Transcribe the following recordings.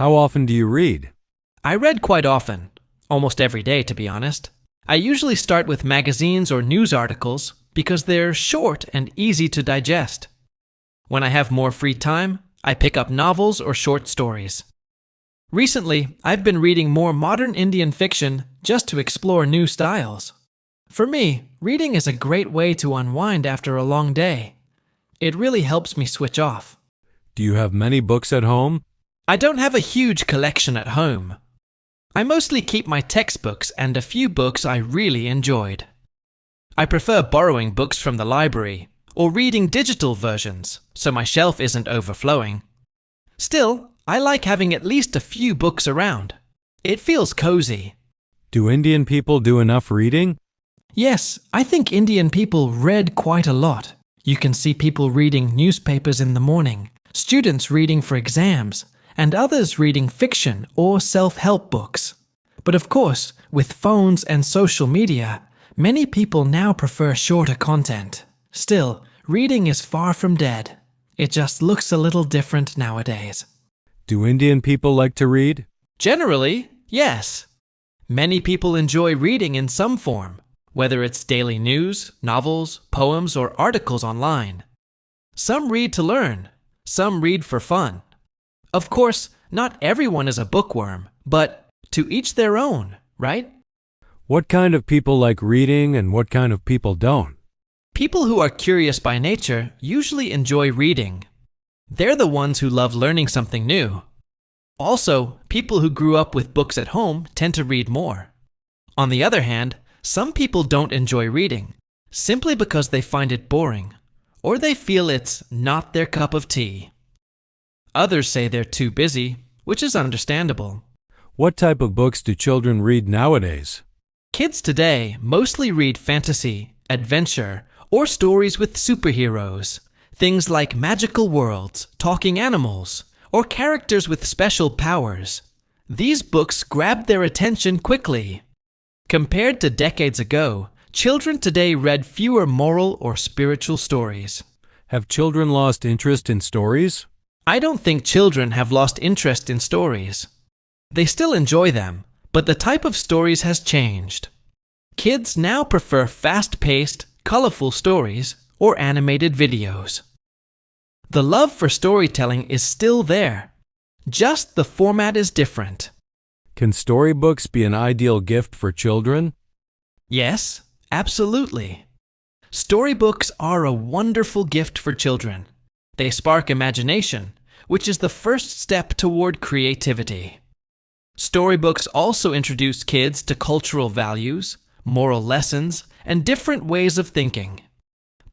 How often do you read? I read quite often, almost every day to be honest. I usually start with magazines or news articles because they're short and easy to digest. When I have more free time, I pick up novels or short stories. Recently, I've been reading more modern Indian fiction just to explore new styles. For me, reading is a great way to unwind after a long day. It really helps me switch off. Do you have many books at home? I don't have a huge collection at home. I mostly keep my textbooks and a few books I really enjoyed. I prefer borrowing books from the library or reading digital versions so my shelf isn't overflowing. Still, I like having at least a few books around. It feels cozy. Do Indian people do enough reading? Yes, I think Indian people read quite a lot. You can see people reading newspapers in the morning, students reading for exams, and others reading fiction or self-help books. But of course, with phones and social media, many people now prefer shorter content. Still, reading is far from dead. It just looks a little different nowadays. Do Indian people like to read? Generally, yes. Many people enjoy reading in some form, whether it's daily news, novels, poems, or articles online. Some read to learn, some read for fun. Of course, not everyone is a bookworm, but to each their own, right? What kind of people like reading and what kind of people don't? People who are curious by nature usually enjoy reading. They're the ones who love learning something new. Also, people who grew up with books at home tend to read more. On the other hand, some people don't enjoy reading, simply because they find it boring, or they feel it's not their cup of tea. Others say they're too busy, which is understandable. What type of books do children read nowadays? Kids today mostly read fantasy, adventure, or stories with superheroes. Things like magical worlds, talking animals, or characters with special powers. These books grab their attention quickly. Compared to decades ago, children today read fewer moral or spiritual stories. Have children lost interest in stories? I don't think children have lost interest in stories. They still enjoy them, but the type of stories has changed. Kids now prefer fast-paced, colorful stories or animated videos. The love for storytelling is still there, just the format is different. Can storybooks be an ideal gift for children? Yes, absolutely. Storybooks are a wonderful gift for children. They spark imagination, which is the first step toward creativity. Storybooks also introduce kids to cultural values, moral lessons, and different ways of thinking.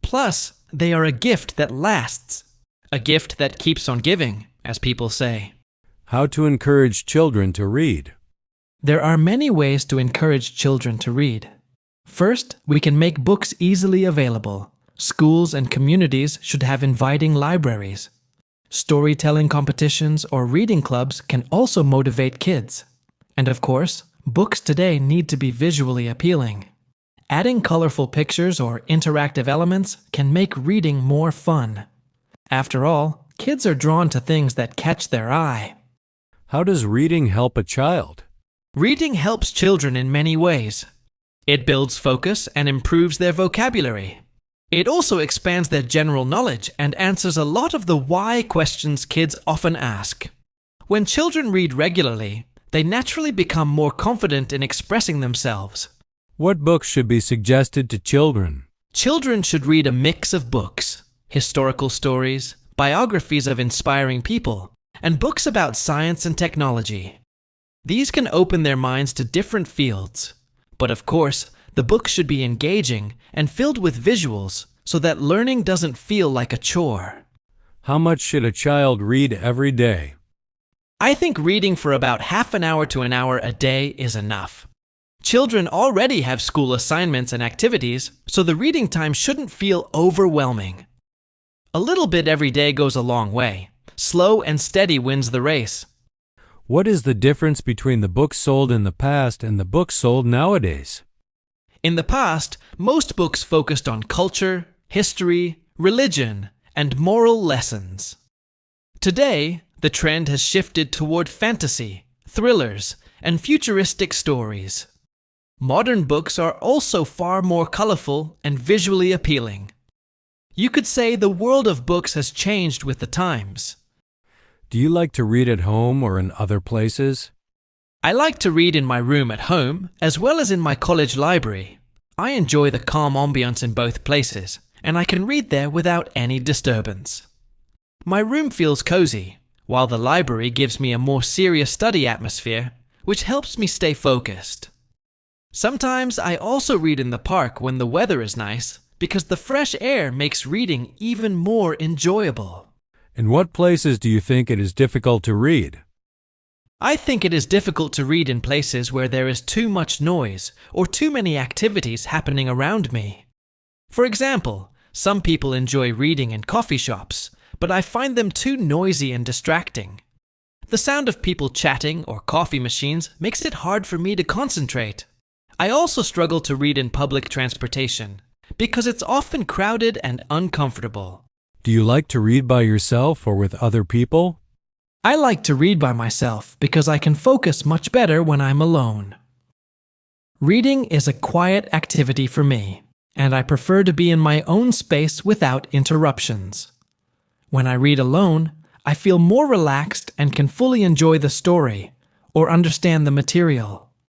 Plus, they are a gift that lasts, a gift that keeps on giving, as people say. How to encourage children to read? There are many ways to encourage children to read. First, we can make books easily available. Schools and communities should have inviting libraries. Storytelling competitions or reading clubs can also motivate kids. And of course, books today need to be visually appealing. Adding colorful pictures or interactive elements can make reading more fun. After all, kids are drawn to things that catch their eye. How does reading help a child? Reading helps children in many ways. It builds focus and improves their vocabulary. It also expands their general knowledge and answers a lot of the why questions kids often ask. When children read regularly, they naturally become more confident in expressing themselves. What books should be suggested to children? Children should read a mix of books, historical stories, biographies of inspiring people, and books about science and technology. These can open their minds to different fields. But of course, the book should be engaging and filled with visuals so that learning doesn't feel like a chore. How much should a child read every day? I think reading for about half an hour to an hour a day is enough. Children already have school assignments and activities, so the reading time shouldn't feel overwhelming. A little bit every day goes a long way. Slow and steady wins the race. What is the difference between the books sold in the past and the books sold nowadays? In the past, most books focused on culture, history, religion, and moral lessons. Today, The trend has shifted toward fantasy, thrillers, and futuristic stories. Modern books are also far more colorful and visually appealing. You could say the world of books has changed with the times. Do you like to read at home or in other places? I like to read in my room at home as well as in my college library. I enjoy the calm ambience in both places, and I can read there without any disturbance. My room feels cozy, while the library gives me a more serious study atmosphere, which helps me stay focused. Sometimes I also read in the park when the weather is nice, because the fresh air makes reading even more enjoyable. In what places do you think it is difficult to read? I think it is difficult to read in places where there is too much noise or too many activities happening around me. For example, some people enjoy reading in coffee shops, but I find them too noisy and distracting. The sound of people chatting or coffee machines makes it hard for me to concentrate. I also struggle to read in public transportation because it's often crowded and uncomfortable. Do you like to read by yourself or with other people? I like to read by myself because I can focus much better when I'm alone. Reading is a quiet activity for me, and I prefer to be in my own space without interruptions. When I read alone, I feel more relaxed and can fully enjoy the story or understand the material.